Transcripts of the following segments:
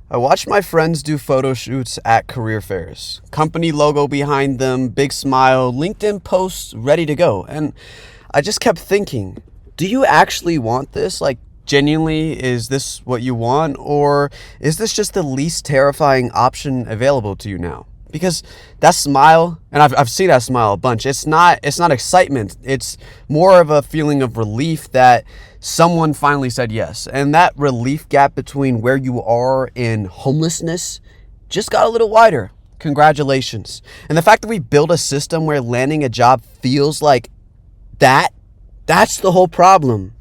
I watched my friends do photo shoots at career fairs. Company logo behind them, big smile, LinkedIn posts ready to go. And I just kept thinking, do you actually want this? Like, genuinely, is this what you want? Or is this just the least terrifying option available to you now? Because that smile, and I've seen that smile a bunch, it's not excitement. It's more of a feeling of relief that someone finally said yes. And that relief gap between where you are and homelessness just got a little wider. Congratulations. And the fact that we build a system where landing a job feels like that's the whole problem.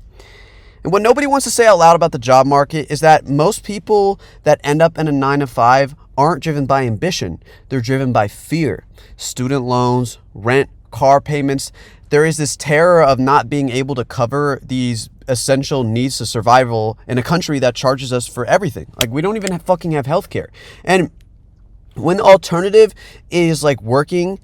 And what nobody wants to say out loud about the job market is that most people that end up in a 9-to-5 aren't driven by ambition. They're driven by fear. Student loans, rent, car payments. There is this terror of not being able to cover these essential needs to survival in a country that charges us for everything. Like, we don't even fucking have healthcare. And when the alternative is like working,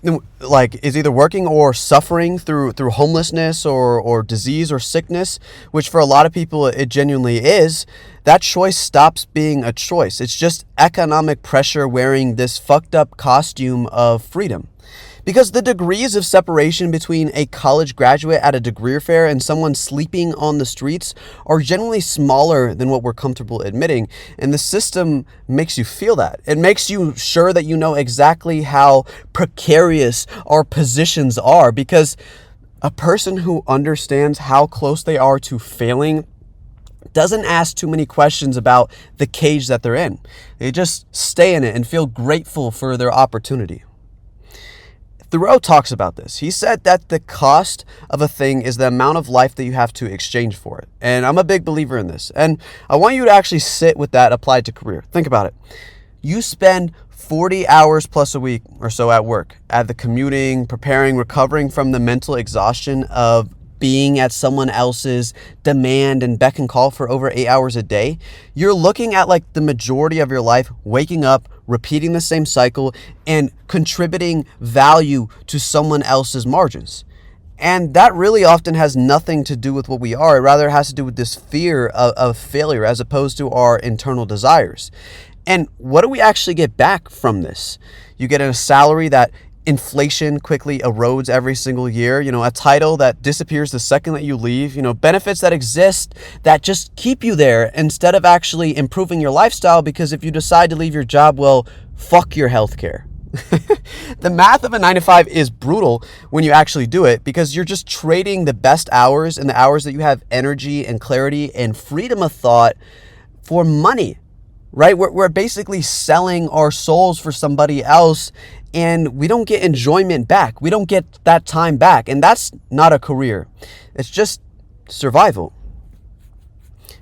is either working or suffering through homelessness or disease or sickness, which for a lot of people it genuinely is, that choice stops being a choice. It's just economic pressure wearing this fucked up costume of freedom. Because the degrees of separation between a college graduate at a degree fair and someone sleeping on the streets are generally smaller than what we're comfortable admitting. And the system makes you feel that. It makes you sure that you know exactly how precarious our positions are, because a person who understands how close they are to failing doesn't ask too many questions about the cage that they're in. They just stay in it and feel grateful for their opportunity. Thoreau talks about this. He said that the cost of a thing is the amount of life that you have to exchange for it. And I'm a big believer in this. And I want you to actually sit with that applied to career. Think about it. You spend 40 hours plus a week or so at work, at the commuting, preparing, recovering from the mental exhaustion of being at someone else's demand and beck and call for over 8 hours a day. You're looking at like the majority of your life waking up, repeating the same cycle, and contributing value to someone else's margins. And that really often has nothing to do with what we are. It rather has to do with this fear of failure as opposed to our internal desires. And what do we actually get back from this? You get a salary that inflation quickly erodes every single year, a title that disappears the second that you leave, benefits that exist that just keep you there instead of actually improving your lifestyle, because if you decide to leave your job, well, fuck your healthcare. The math of a 9-to-5 is brutal when you actually do it, because you're just trading the best hours and the hours that you have energy and clarity and freedom of thought for money, right? We're basically selling our souls for somebody else, and we don't get enjoyment back. We don't get that time back. And that's not a career. It's just survival.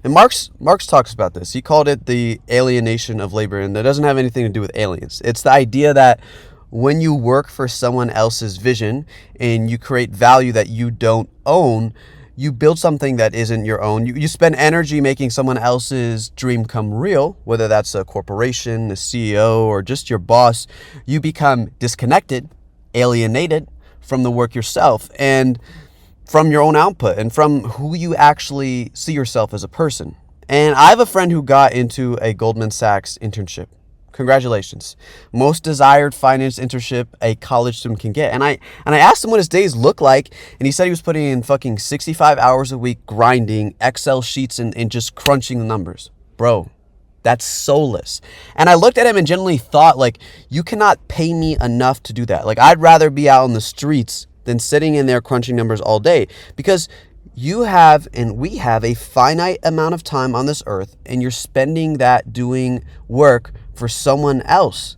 And Marx talks about this. He called it the alienation of labor, and that doesn't have anything to do with aliens. It's the idea that when you work for someone else's vision and you create value that you don't own, you build something that isn't your own. You spend energy making someone else's dream come real, whether that's a corporation, a CEO, or just your boss. You become disconnected, alienated from the work yourself and from your own output and from who you actually see yourself as a person. And I have a friend who got into a Goldman Sachs internship. Congratulations. Most desired finance internship a college student can get. And I asked him what his days look like, and he said he was putting in fucking 65 hours a week grinding Excel sheets and just crunching the numbers. Bro, that's soulless. And I looked at him and genuinely thought, like, you cannot pay me enough to do that. Like, I'd rather be out on the streets than sitting in there crunching numbers all day, because you have and we have a finite amount of time on this earth, and you're spending that doing work for someone else.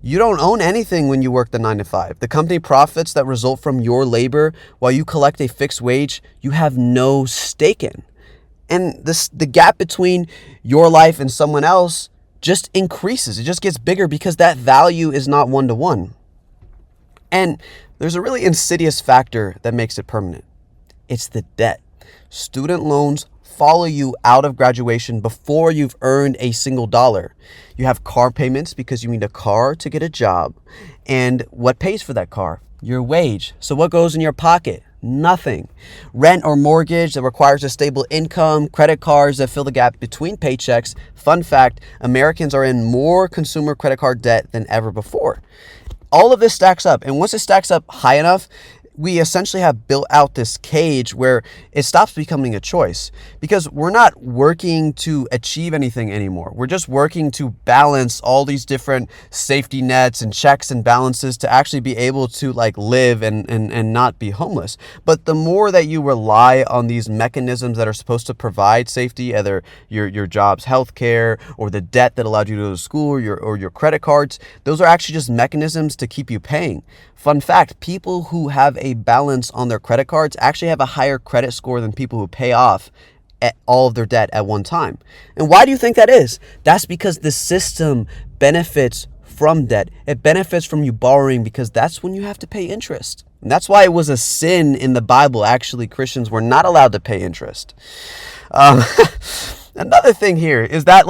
You don't own anything when you work the 9-to-5. The company profits that result from your labor while you collect a fixed wage, you have no stake in. And the gap between your life and someone else just increases. It just gets bigger because that value is not one-to-one. And there's a really insidious factor that makes it permanent. It's the debt. Student loans follow you out of graduation before you've earned a single dollar. You have car payments because you need a car to get a job. And what pays for that car? Your wage. So what goes in your pocket? Nothing. Rent or mortgage that requires a stable income, credit cards that fill the gap between paychecks. Fun fact, Americans are in more consumer credit card debt than ever before. All of this stacks up, and once it stacks up high enough, we essentially have built out this cage where it stops becoming a choice, because we're not working to achieve anything anymore. We're just working to balance all these different safety nets and checks and balances to actually be able to like live and not be homeless. But the more that you rely on these mechanisms that are supposed to provide safety, either your job's healthcare or the debt that allowed you to go to school or your credit cards, those are actually just mechanisms to keep you paying. Fun fact, people who have a balance on their credit cards actually have a higher credit score than people who pay off all of their debt at one time. And why do you think that is? That's because the system benefits from debt. It benefits from you borrowing, because that's when you have to pay interest. And that's why it was a sin in the Bible. Actually, Christians were not allowed to pay interest. Another thing here is that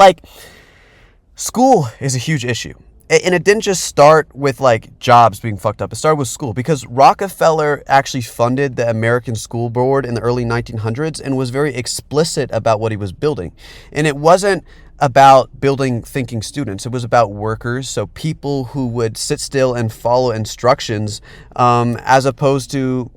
school is a huge issue. And it didn't just start with jobs being fucked up. It started with school, because Rockefeller actually funded the American School Board in the early 1900s and was very explicit about what he was building. And it wasn't about building thinking students. It was about workers, so people who would sit still and follow instructions as opposed to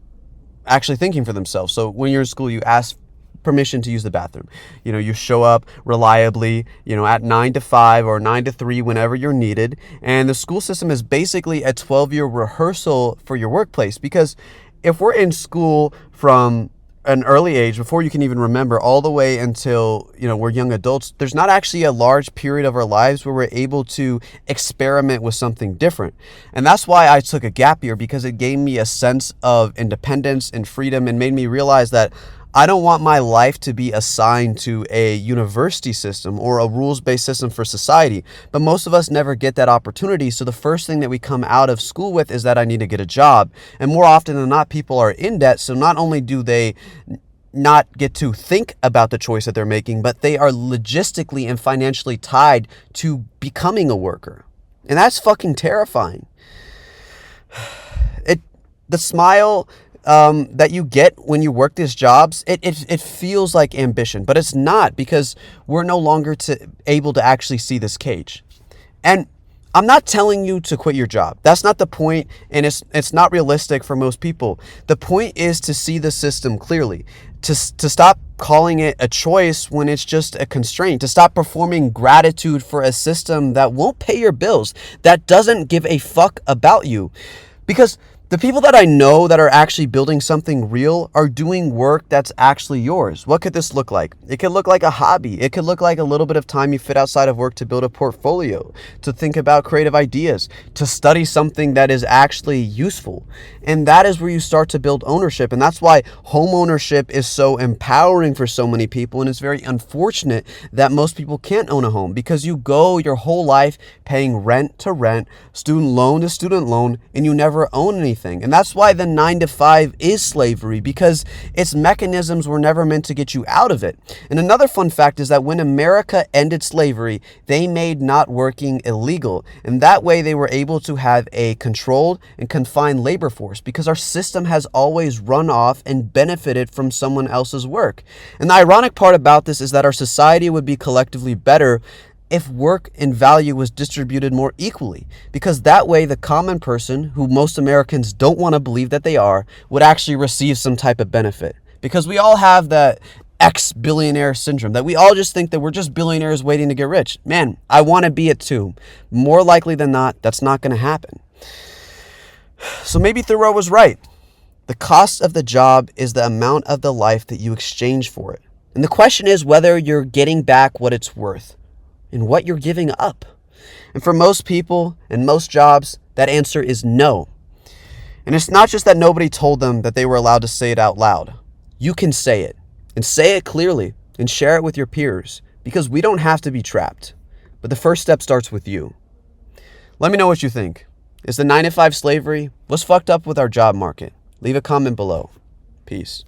actually thinking for themselves. So when you're in school, you ask permission to use the bathroom. You show up reliably, at 9 to 5 or 9 to 3 whenever you're needed. And the school system is basically a 12-year rehearsal for your workplace, because if we're in school from an early age, before you can even remember, all the way until, we're young adults, there's not actually a large period of our lives where we're able to experiment with something different. And that's why I took a gap year, because it gave me a sense of independence and freedom and made me realize that I don't want my life to be assigned to a university system or a rules-based system for society. But most of us never get that opportunity. So the first thing that we come out of school with is that I need to get a job. And more often than not, people are in debt. So not only do they not get to think about the choice that they're making, but they are logistically and financially tied to becoming a worker. And that's fucking terrifying. The smile that you get when you work these jobs, it feels like ambition, but it's not, because we're no longer able to actually see this cage. And I'm not telling you to quit your job. That's not the point, and it's not realistic for most people. The point is to see the system clearly, to stop calling it a choice when it's just a constraint, to stop performing gratitude for a system that won't pay your bills, that doesn't give a fuck about you. Because the people that I know that are actually building something real are doing work that's actually yours. What could this look like? It could look like a hobby. It could look like a little bit of time you fit outside of work to build a portfolio, to think about creative ideas, to study something that is actually useful. And that is where you start to build ownership. And that's why home ownership is so empowering for so many people. And it's very unfortunate that most people can't own a home, because you go your whole life paying rent to rent, student loan to student loan, and you never own anything. And that's why the 9 to 5 is slavery, because its mechanisms were never meant to get you out of it. And another fun fact is that when America ended slavery, they made not working illegal. And that way they were able to have a controlled and confined labor force, because our system has always run off and benefited from someone else's work. And the ironic part about this is that our society would be collectively better if work and value was distributed more equally, because that way the common person, who most Americans don't want to believe that they are, would actually receive some type of benefit. Because we all have that ex-billionaire syndrome, that we all just think that we're just billionaires waiting to get rich. Man, I want to be it too. More likely than not, that's not going to happen. So maybe Thoreau was right. The cost of the job is the amount of the life that you exchange for it. And the question is whether you're getting back what it's worth and what you're giving up. And for most people and most jobs, that answer is no. And it's not just that nobody told them that they were allowed to say it out loud. You can say it, and say it clearly, and share it with your peers, because we don't have to be trapped. But the first step starts with you. Let me know what you think. Is the 9 to 5 slavery? What's fucked up with our job market? Leave a comment below. Peace.